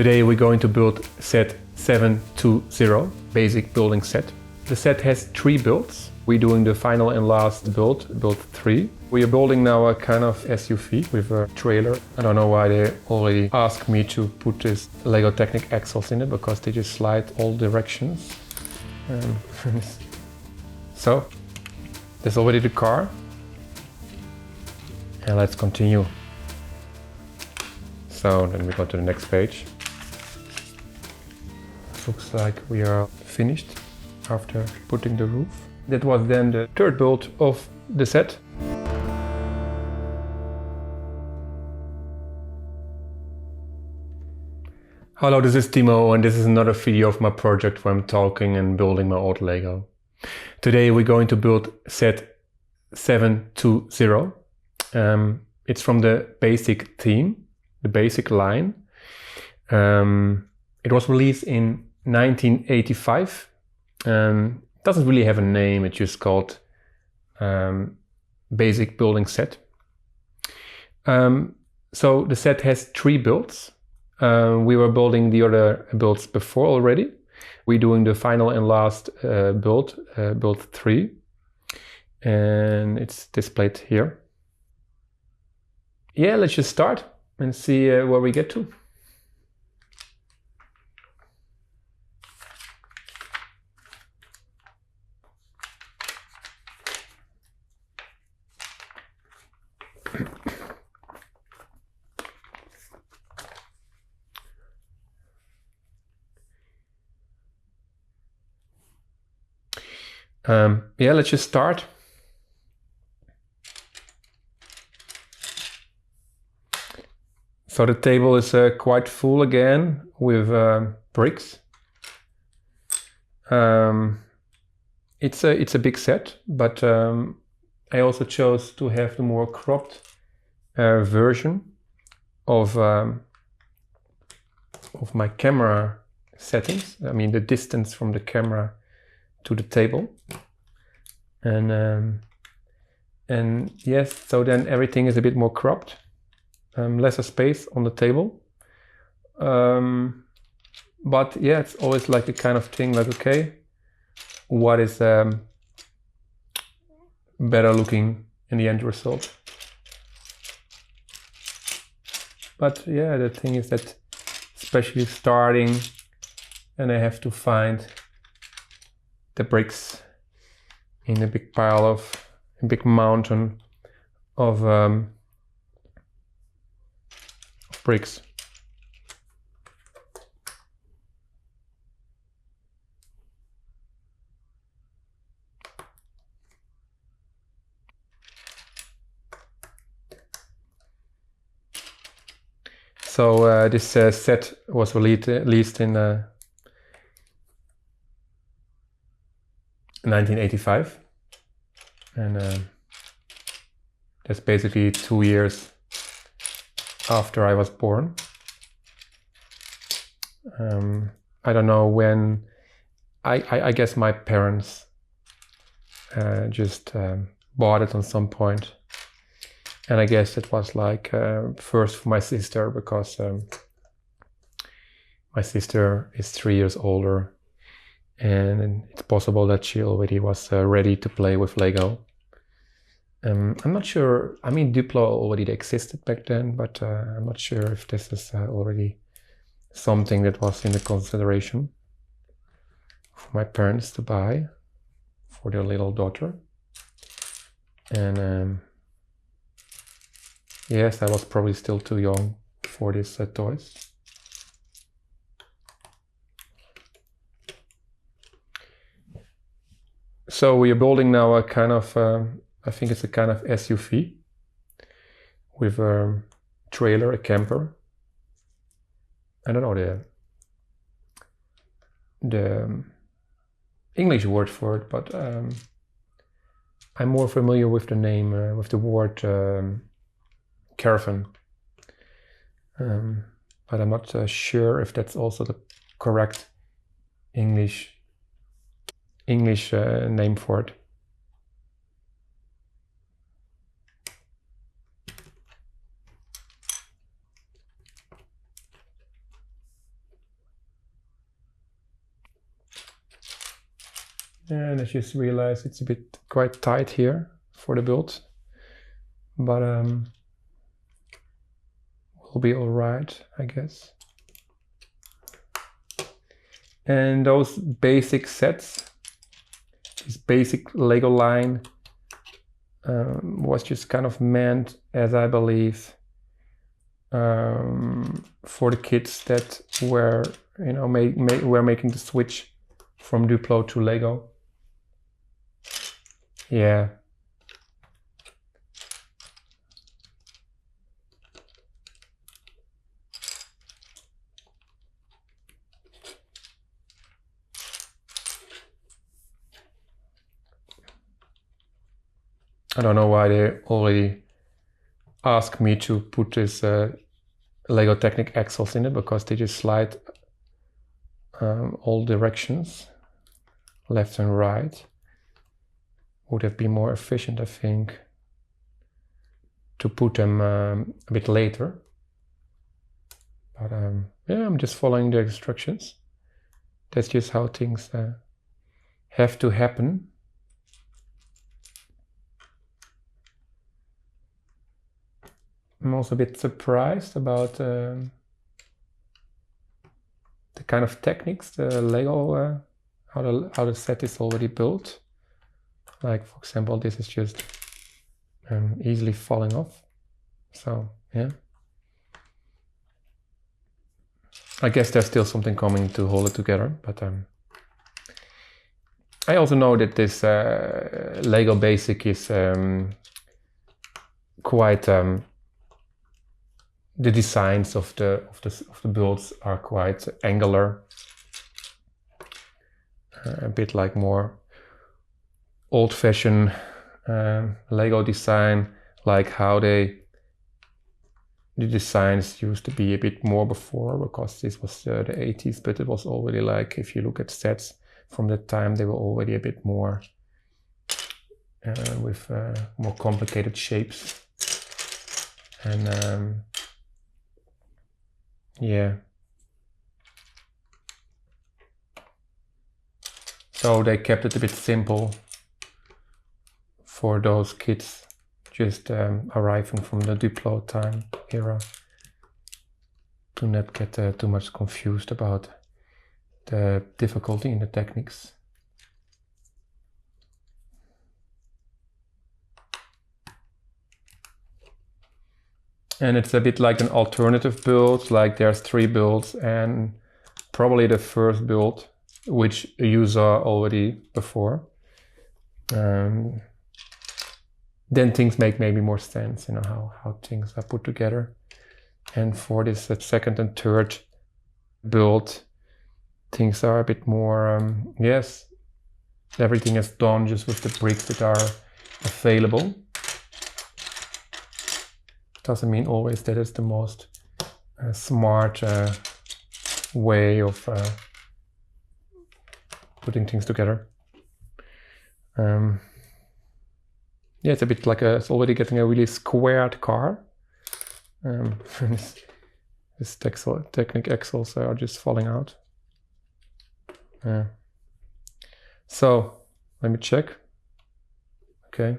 Today we're going to build set 720, basic building set. The set has 3 builds. We're doing the final and last build 3. We are building now a kind of SUV with a trailer. I don't know why they already asked me to put this Lego Technic axles in it, because they just slide all directions. So, there's already the car. And let's continue. So then we go to the next page. Looks like we are finished after putting the roof. That was then the 3rd build of the set. Hello, this is Timo, and this is another video of my project where I'm talking and building my old Lego. Today we're going to build set 720. It's from the basic theme, the basic line. It was released in 1985. Doesn't really have a name, it's just called basic building set. So the set has 3 builds. We were building the other builds before already. We're doing the final and last build 3. And it's displayed here. Yeah, let's just start and see where we get to. Yeah, let's just start. So the table is quite full again with bricks. It's a big set, but I also chose to have the more cropped version of my camera settings. I mean the distance from the camera to the table. And yes, so then everything is a bit more cropped. Lesser space on the table. But yeah, it's always like a kind of thing like, okay, what is better looking in the end result? But yeah, the thing is that especially starting, and I have to find the bricks in a big pile of, a big mountain of bricks. So this set was released in 1985, and that's basically 2 years after I was born. I don't know when. I guess my parents just bought it on some point, and I guess it was like first for my sister, because my sister is 3 years older, and it's possible that she already was ready to play with Lego. I'm not sure. I mean, Duplo already existed back then, but I'm not sure if this is already something that was in the consideration for my parents to buy for their little daughter. And yes, I was probably still too young for these toys. So we are building now a kind of, I think it's a kind of SUV with a trailer, a camper. I don't know the English word for it, but I'm more familiar with the name, with the word caravan. But I'm not sure if that's also the correct English name for it. And I just realized it's a bit quite tight here for the build, but will be all right, I guess. And those basic sets, this basic Lego line was just kind of meant as, I believe, for the kids that were, you know, were making the switch from Duplo to Lego. Yeah. I don't know why they already asked me to put this Lego Technic axles in it, because they just slide all directions, left and right. Would have been more efficient, I think, to put them a bit later. But yeah, I'm just following the instructions. That's just how things have to happen. I'm also a bit surprised about the kind of techniques the Lego, how the set is already built. Like, for example, this is just easily falling off. So yeah, I guess there's still something coming to hold it together. But I also know that this Lego Basic is quite. The designs of the builds are quite angular, a bit like more old-fashioned Lego design, like how the designs used to be a bit more before, because this was the 80s, but it was already like, if you look at sets from that time, they were already a bit more with more complicated shapes. And yeah. So they kept it a bit simple for those kids just arriving from the Duplo time era, to not get too much confused about the difficulty in the techniques. And it's a bit like an alternative build, like there's 3 builds, and probably the first build, which you saw already before. Then things make maybe more sense, you know, how things are put together. And for this second and third build, things are a bit more, yes, everything is done just with the bricks that are available. Doesn't mean always that it's the most smart way of putting things together. Yeah, it's a bit like it's already getting a really squared car. This Technic axles are just falling out. So let me check. Okay.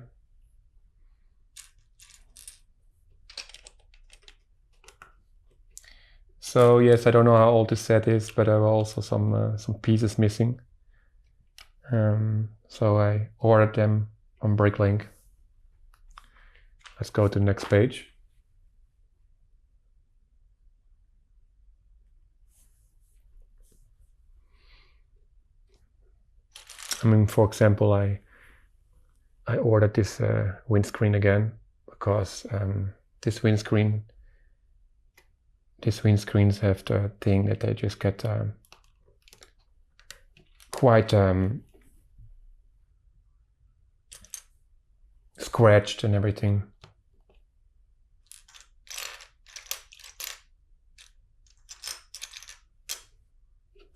So yes, I don't know how old this set is, but there were also some pieces missing. So I ordered them on Bricklink. Let's go to the next page. I mean, for example, I ordered this windscreen again, because these windscreens have the thing that they just get quite scratched and everything.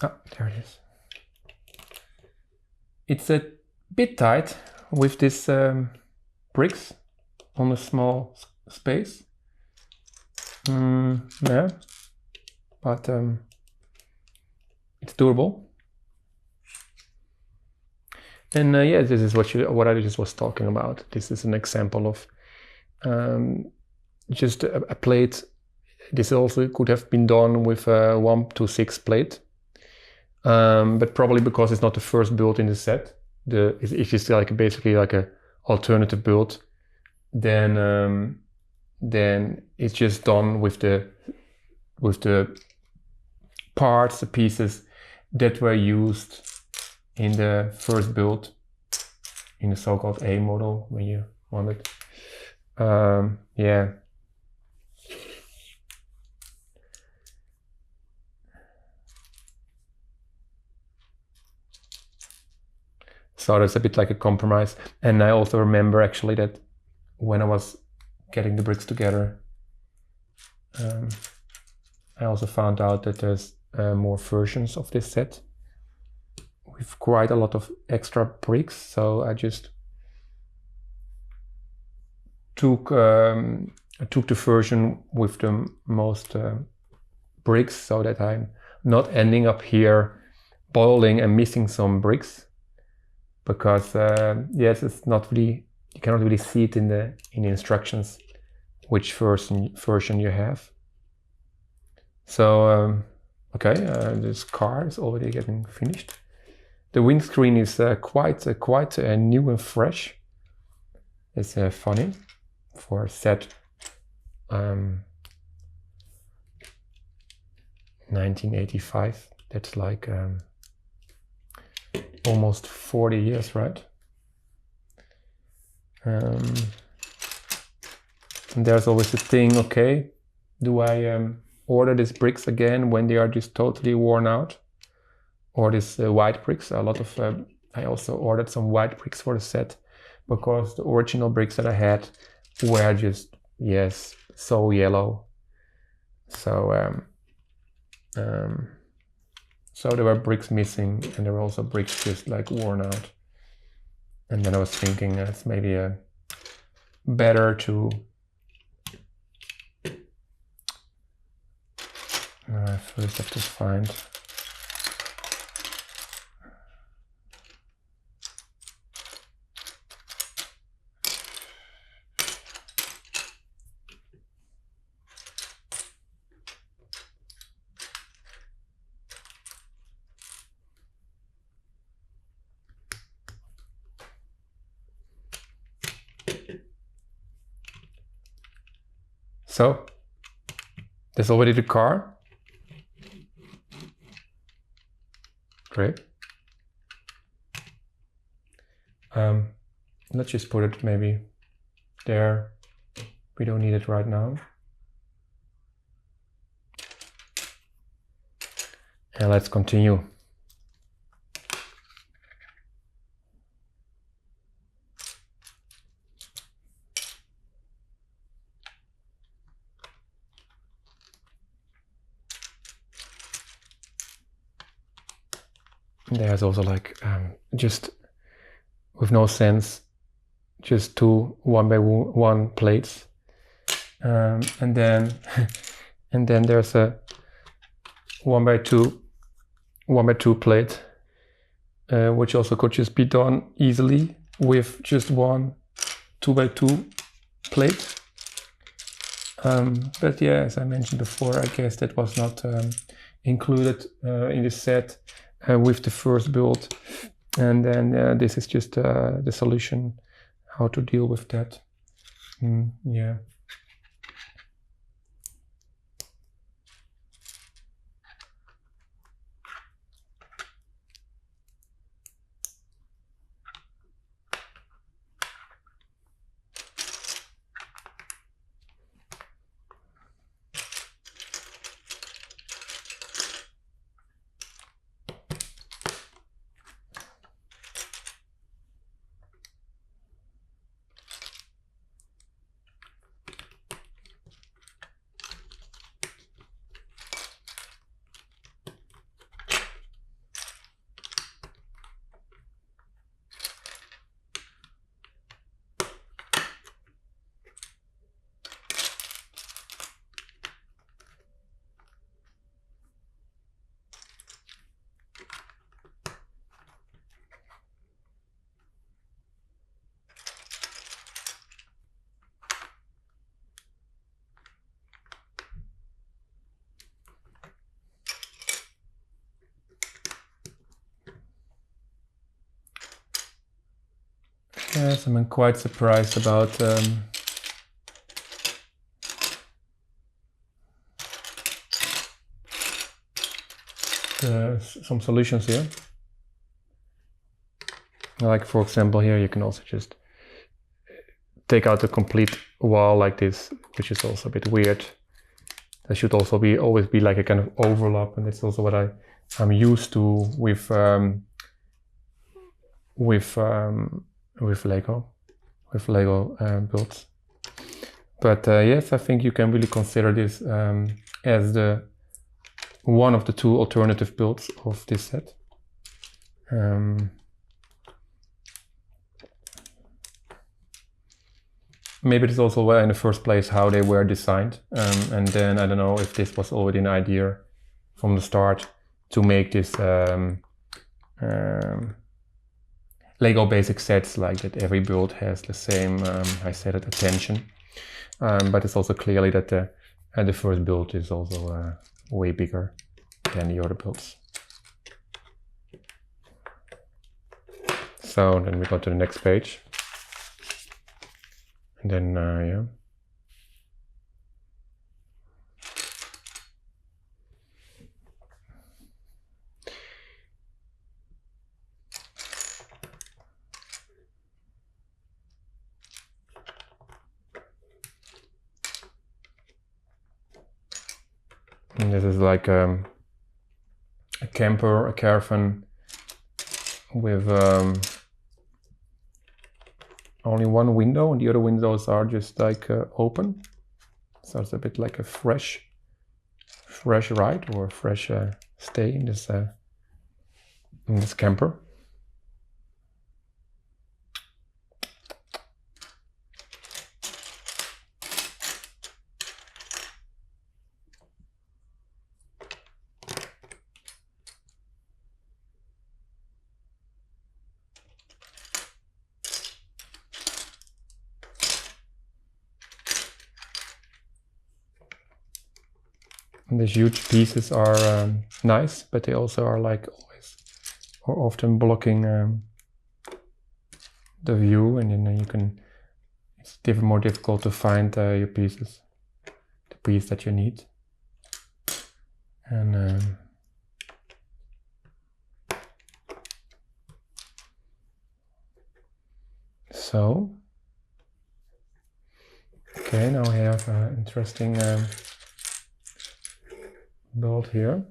Oh, there it is. It's a bit tight with this bricks on a small space. Yeah, but it's doable. And yeah, this is what I just was talking about. This is an example of just a plate. This also could have been done with a 1-6 plate, but probably because it's not the first build in the set, it's just like basically like a alternative build. Then it's just done with the parts, the pieces that were used in the first build, in the so-called A model, when you want it. Yeah. So that's a bit like a compromise. And I also remember actually that when I was getting the bricks together, I also found out that there's more versions of this set with quite a lot of extra bricks. So I just took the version with the most bricks, so that I'm not ending up here boiling and missing some bricks, because yes, it's not really, you cannot really see it in the instructions which version you have. So okay, this car is already getting finished. The windscreen is quite new and fresh. It's funny for a set 1985. That's like almost 40 years, right? And there's always the thing, okay, do I order these bricks again when they are just totally worn out? Or these white bricks? A lot of, I also ordered some white bricks for the set, because the original bricks that I had were just, yes, so yellow. So so there were bricks missing, and there were also bricks just like worn out. And then I was thinking it's maybe better to first have to find so there's already the car. Great. Let's just put it maybe there. We don't need it right now. And let's continue. There's also like just with no sense, just 2 1x1 plates, and then and then there's a 1x2 plate, which also could just be done easily with just 1 2x2 plate. But yeah, as I mentioned before, I guess that was not included in the set with the first build, and then this is just the solution, how to deal with that. Yeah. Yes, I'm quite surprised about some solutions here. Like for example here, you can also just take out a complete wall like this, which is also a bit weird. There should also always be like a kind of overlap, and that's also what I'm used to with Lego builds. But yes, I think you can really consider this as one of the two alternative builds of this set. Maybe it's also in the first place how they were designed, and then I don't know if this was already an idea from the start to make this Lego basic sets like that. Every build has the same, I said it, attention, but it's also clearly that the first build is also way bigger than the other builds. So then we go to the next page. And then, yeah. And this is like a camper, a caravan with only one window, and the other windows are just like open. So it's a bit like a fresh ride or a fresh stay in this camper. And these huge pieces are nice, but they also are like always or often blocking the view, and then it's more difficult to find your pieces, the piece that you need. And so, okay, now we have an interesting build here.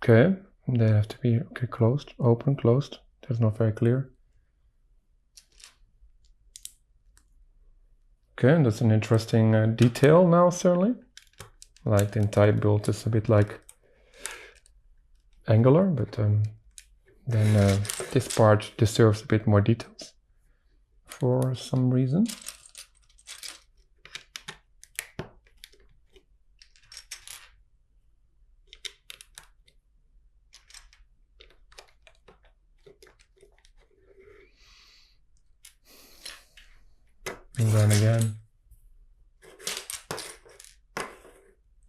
Okay, they have to be closed, open, closed. That's not very clear. Okay, and that's an interesting detail now, certainly. Like the entire build is a bit like angular, but then this part deserves a bit more details for some reason. And then again,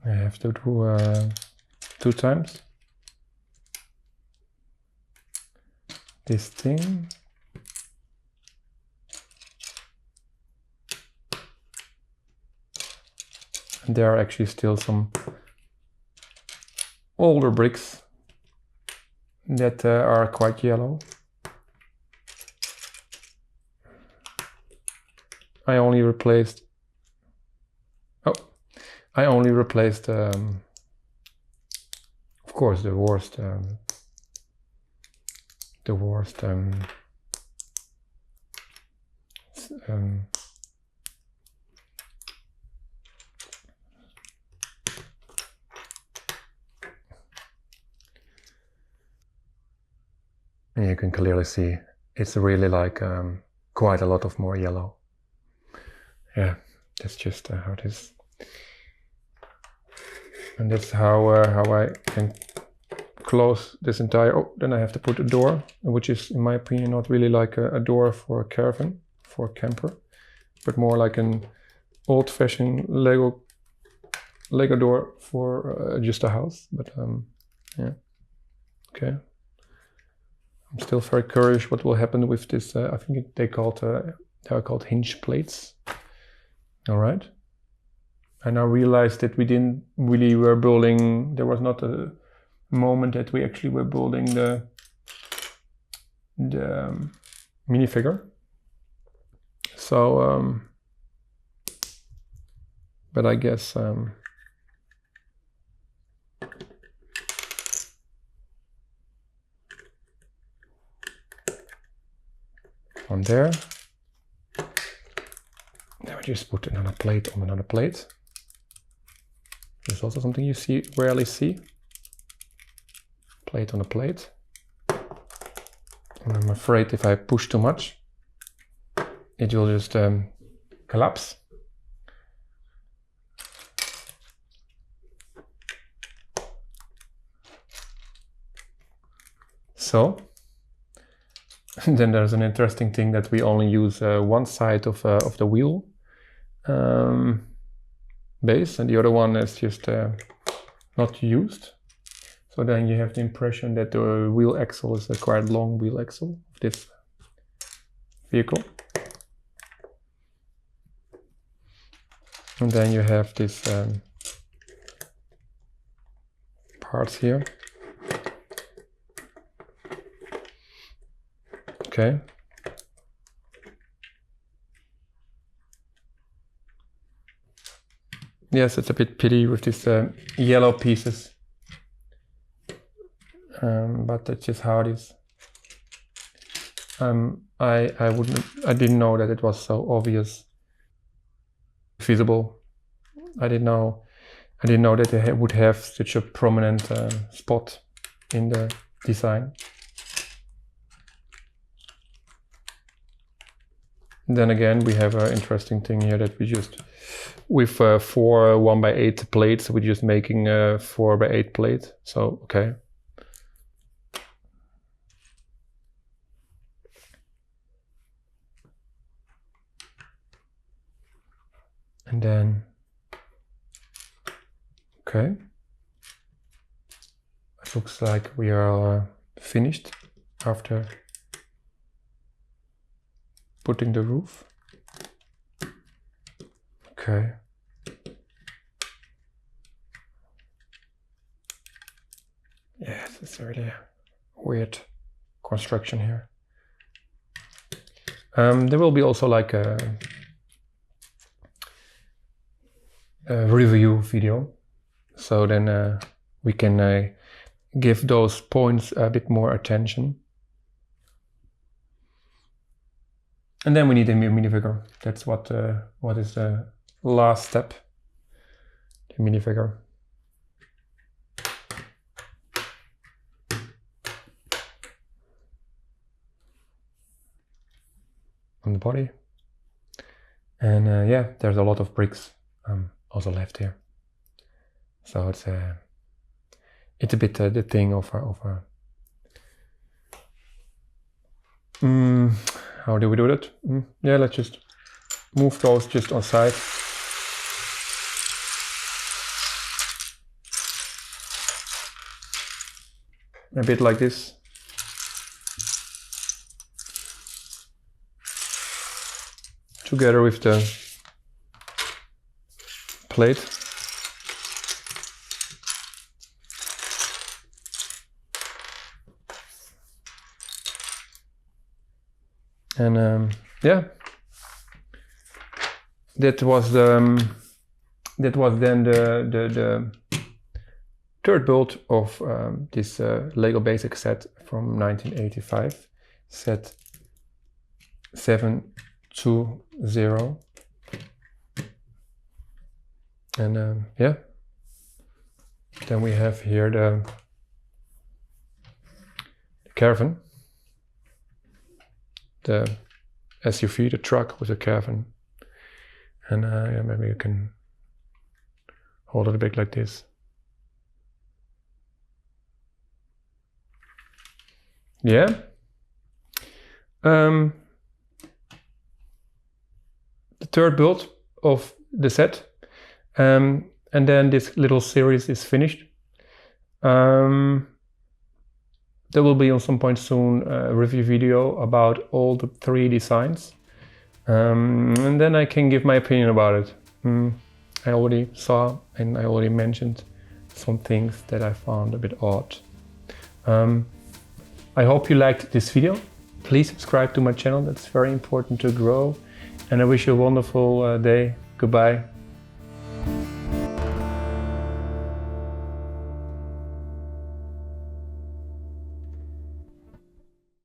I have to do 2 times this thing. And there are actually still some older bricks that are quite yellow. I only replaced, of course, the worst And you can clearly see it's really like quite a lot of more yellow. Yeah, that's just how it is. And that's how I can close this entire. Oh, then I have to put a door, which is in my opinion not really like a door for a caravan, for a camper, but more like an old-fashioned Lego door for just a house. But yeah, okay. I'm still very curious what will happen with this. I think they are called hinge plates. All right. I now realized that we didn't really were building. There was not a moment that we actually were building the minifigure. So, but I guess on there. Now I just put another plate on another plate. There's also something you rarely see. Plate on a plate. And I'm afraid if I push too much, it will just collapse. So, then there's an interesting thing that we only use one side of the wheel base, and the other one is just not used. So then you have the impression that the wheel axle is a quite long wheel axle of this vehicle. And then you have this parts here. Okay. Yes, it's a bit pity with these yellow pieces. But that's just how it is. I didn't know that it was so obvious, visible. I didn't know that they would have such a prominent spot in the design. Then again, we have an interesting thing here that we just, with 4 1x8 plates, we're just making a 4x8 plate. So, okay. And then, okay. It looks like we are finished after putting the roof. Okay. Yes, it's a really weird construction here. There will be also like a review video, so then we can give those points a bit more attention. And then we need a minifigure. That's what is the last step, the minifigure. On the body. And yeah, there's a lot of bricks also left here. So it's a bit the thing of how do we do that? Yeah, let's just move those just on side. A bit like this. Together with the plate. And yeah, that was then the third build of this Lego Basic set from 1985, set 720. And yeah, then we have here the caravan. the SUV, the truck with a cabin. And yeah, maybe you can hold it a bit like this. Yeah. The third build of the set. And then this little series is finished. There will be on some point soon a review video about all the 3 designs. And then I can give my opinion about it. I already saw and I already mentioned some things that I found a bit odd. I hope you liked this video. Please subscribe to my channel, that's very important to grow. And I wish you a wonderful day. Goodbye.